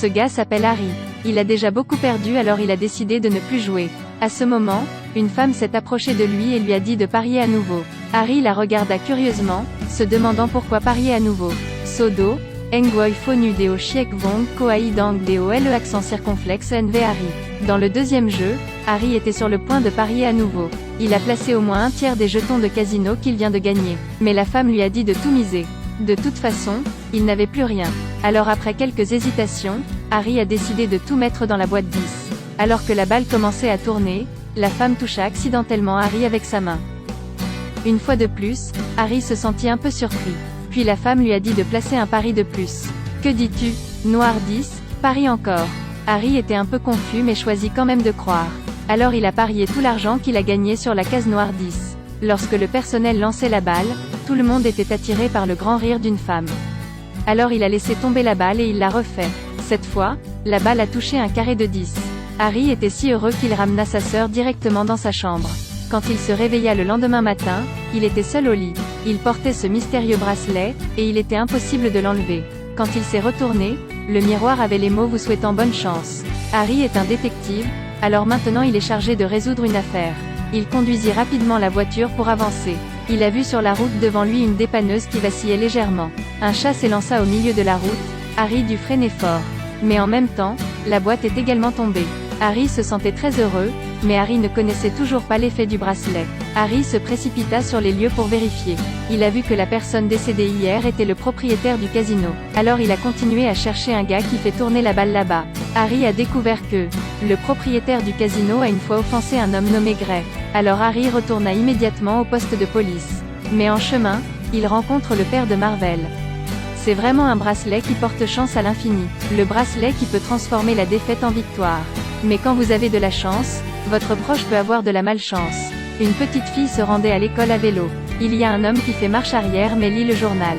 Ce gars s'appelle Harry. Il a déjà beaucoup perdu, alors il a décidé de ne plus jouer. À ce moment, une femme s'est approchée de lui et lui a dit de parier à nouveau. Harry la regarda curieusement, se demandant pourquoi parier à nouveau. Sodo, Engwoi Phonu Deo Chiek Vong Koai Dang Deo Le accent circonflexe NV Harry. Dans le deuxième jeu, Harry était sur le point de parier à nouveau. Il a placé au moins un tiers des jetons de casino qu'il vient de gagner. Mais la femme lui a dit de tout miser. De toute façon, il n'avait plus rien. Alors après quelques hésitations, Harry a décidé de tout mettre dans la boîte 10. Alors que la balle commençait à tourner, la femme toucha accidentellement Harry avec sa main. Une fois de plus, Harry se sentit un peu surpris. Puis la femme lui a dit de placer un pari de plus. Que dis-tu? Noir 10, pari encore. Harry était un peu confus mais choisit quand même de croire. Alors il a parié tout l'argent qu'il a gagné sur la case noire 10. Lorsque le personnel lançait la balle, tout le monde était attiré par le grand rire d'une femme. Alors il a laissé tomber la balle et il l'a refait. Cette fois, la balle a touché un carré de 10. Harry était si heureux qu'il ramena sa sœur directement dans sa chambre. Quand il se réveilla le lendemain matin, il était seul au lit. Il portait ce mystérieux bracelet, et il était impossible de l'enlever. Quand il s'est retourné, le miroir avait les mots vous souhaitant bonne chance. Harry est un détective, alors maintenant il est chargé de résoudre une affaire. Il conduisit rapidement la voiture pour avancer. Il a vu sur la route devant lui une dépanneuse qui vacillait légèrement. Un chat s'élança au milieu de la route, Harry dut freiner fort. Mais en même temps, la boîte est également tombée. Harry se sentait très heureux, mais Harry ne connaissait toujours pas l'effet du bracelet. Harry se précipita sur les lieux pour vérifier. Il a vu que la personne décédée hier était le propriétaire du casino. Alors il a continué à chercher un gars qui fait tourner la balle là-bas. Harry a découvert que le propriétaire du casino a une fois offensé un homme nommé Gray. Alors Harry retourna immédiatement au poste de police. Mais en chemin, il rencontre le père de Marvel. C'est vraiment un bracelet qui porte chance à l'infini. Le bracelet qui peut transformer la défaite en victoire. Mais quand vous avez de la chance, votre proche peut avoir de la malchance. Une petite fille se rendait à l'école à vélo. Il y a un homme qui fait marche arrière mais lit le journal.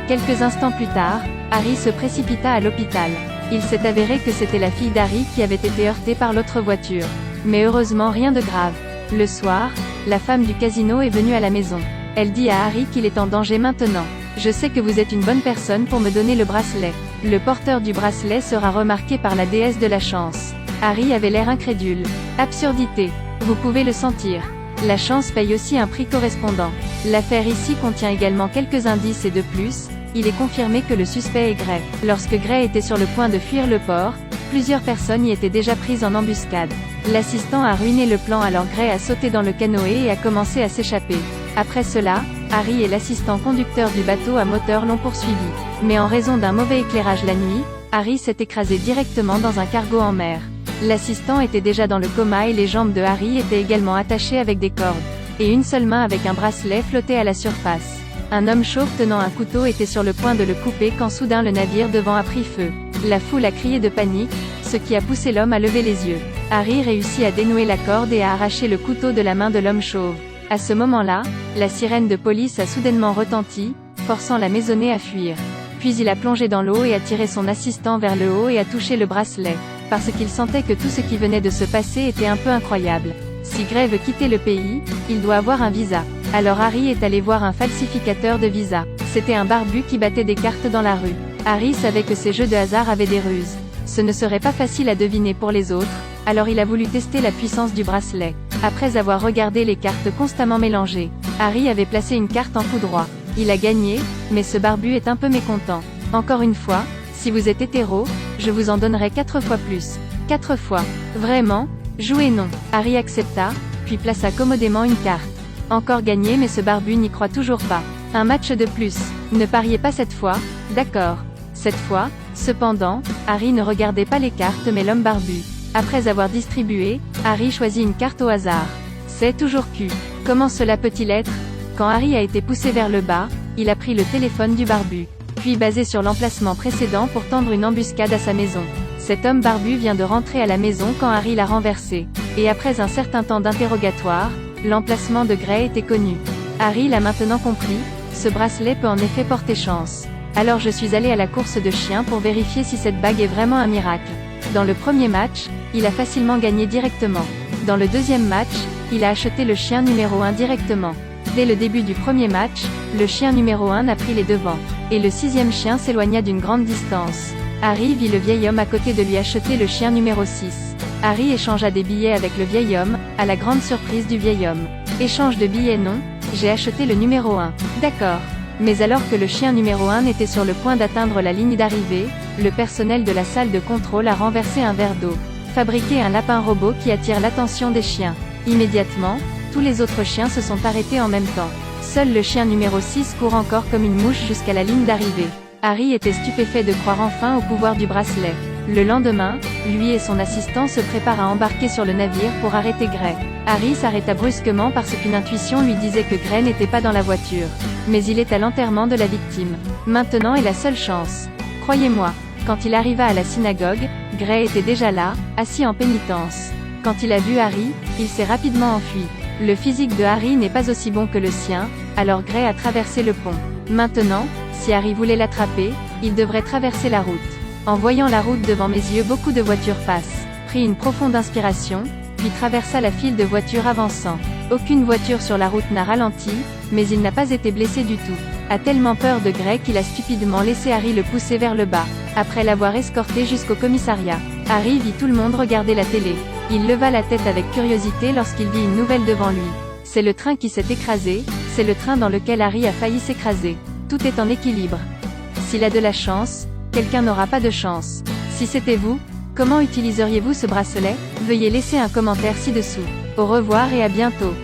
Quelques instants plus tard, Harry se précipita à l'hôpital. Il s'est avéré que c'était la fille d'Harry qui avait été heurtée par l'autre voiture. Mais heureusement rien de grave. Le soir, la femme du casino est venue à la maison. Elle dit à Harry qu'il est en danger maintenant. Je sais que vous êtes une bonne personne pour me donner le bracelet. Le porteur du bracelet sera remarqué par la déesse de la chance. Harry avait l'air incrédule. Absurdité. Vous pouvez le sentir. La chance paye aussi un prix correspondant. L'affaire ici contient également quelques indices et de plus, il est confirmé que le suspect est Gray. Lorsque Gray était sur le point de fuir le port, plusieurs personnes y étaient déjà prises en embuscade. L'assistant a ruiné le plan, alors Gray a sauté dans le canoë et a commencé à s'échapper. Après cela, Harry et l'assistant conducteur du bateau à moteur l'ont poursuivi. Mais en raison d'un mauvais éclairage la nuit, Harry s'est écrasé directement dans un cargo en mer. L'assistant était déjà dans le coma et les jambes de Harry étaient également attachées avec des cordes. Et une seule main avec un bracelet flottait à la surface. Un homme chauve tenant un couteau était sur le point de le couper quand soudain le navire devant a pris feu. La foule a crié de panique, ce qui a poussé l'homme à lever les yeux. Harry réussit à dénouer la corde et à arracher le couteau de la main de l'homme chauve. À ce moment-là, la sirène de police a soudainement retenti, forçant la maisonnée à fuir. Puis il a plongé dans l'eau et a tiré son assistant vers le haut et a touché le bracelet. Parce qu'il sentait que tout ce qui venait de se passer était un peu incroyable. Si Gray veut quitter le pays, il doit avoir un visa. Alors Harry est allé voir un falsificateur de visa. C'était un barbu qui battait des cartes dans la rue. Harry savait que ces jeux de hasard avaient des ruses. Ce ne serait pas facile à deviner pour les autres, alors il a voulu tester la puissance du bracelet. Après avoir regardé les cartes constamment mélangées, Harry avait placé une carte en coup droit. Il a gagné, mais ce barbu est un peu mécontent. Encore une fois, si vous êtes hétéro, je vous en donnerai 4 fois plus. 4 fois. Vraiment? Jouez non. Harry accepta, puis plaça commodément une carte. Encore gagné, mais ce barbu n'y croit toujours pas. Un match de plus. Ne pariez pas cette fois, d'accord. Cette fois, cependant, Harry ne regardait pas les cartes mais l'homme barbu. Après avoir distribué, Harry choisit une carte au hasard. C'est toujours Q. Comment cela peut-il être? Quand Harry a été poussé vers le bas, il a pris le téléphone du barbu. Puis basé sur l'emplacement précédent pour tendre une embuscade à sa maison. Cet homme barbu vient de rentrer à la maison quand Harry l'a renversé. Et après un certain temps d'interrogatoire, l'emplacement de Gray était connu. Harry l'a maintenant compris, ce bracelet peut en effet porter chance. Alors je suis allé à la course de chiens pour vérifier si cette bague est vraiment un miracle. Dans le premier match, il a facilement gagné directement. Dans le deuxième match, il a acheté le chien numéro 1 directement. Dès le début du premier match, le chien numéro 1 a pris les devants. Et le 6e chien s'éloigna d'une grande distance. Harry vit le vieil homme à côté de lui acheter le chien numéro 6. Harry échangea des billets avec le vieil homme, à la grande surprise du vieil homme. Échange de billets non, j'ai acheté le numéro 1. D'accord. Mais alors que le chien numéro 1 était sur le point d'atteindre la ligne d'arrivée, le personnel de la salle de contrôle a renversé un verre d'eau. Fabriqué un lapin robot qui attire l'attention des chiens. Immédiatement, tous les autres chiens se sont arrêtés en même temps. Seul le chien numéro 6 court encore comme une mouche jusqu'à la ligne d'arrivée. Harry était stupéfait de croire enfin au pouvoir du bracelet. Le lendemain, lui et son assistant se préparent à embarquer sur le navire pour arrêter Gray. Harry s'arrêta brusquement parce qu'une intuition lui disait que Gray n'était pas dans la voiture. Mais il est à l'enterrement de la victime. Maintenant est la seule chance. Croyez-moi, quand il arriva à la synagogue, Gray était déjà là, assis en pénitence. Quand il a vu Harry, il s'est rapidement enfui. Le physique de Harry n'est pas aussi bon que le sien, alors Gray a traversé le pont. Maintenant, si Harry voulait l'attraper, il devrait traverser la route. En voyant la route devant mes yeux, beaucoup de voitures passent. Prit une profonde inspiration, puis traversa la file de voitures avançant. Aucune voiture sur la route n'a ralenti, mais il n'a pas été blessé du tout. A tellement peur de Gray qu'il a stupidement laissé Harry le pousser vers le bas. Après l'avoir escorté jusqu'au commissariat, Harry vit tout le monde regarder la télé. Il leva la tête avec curiosité lorsqu'il vit une nouvelle devant lui. C'est le train qui s'est écrasé, c'est le train dans lequel Harry a failli s'écraser. Tout est en équilibre. S'il a de la chance, quelqu'un n'aura pas de chance. Si c'était vous, comment utiliseriez-vous ce bracelet? Veuillez laisser un commentaire ci-dessous. Au revoir et à bientôt.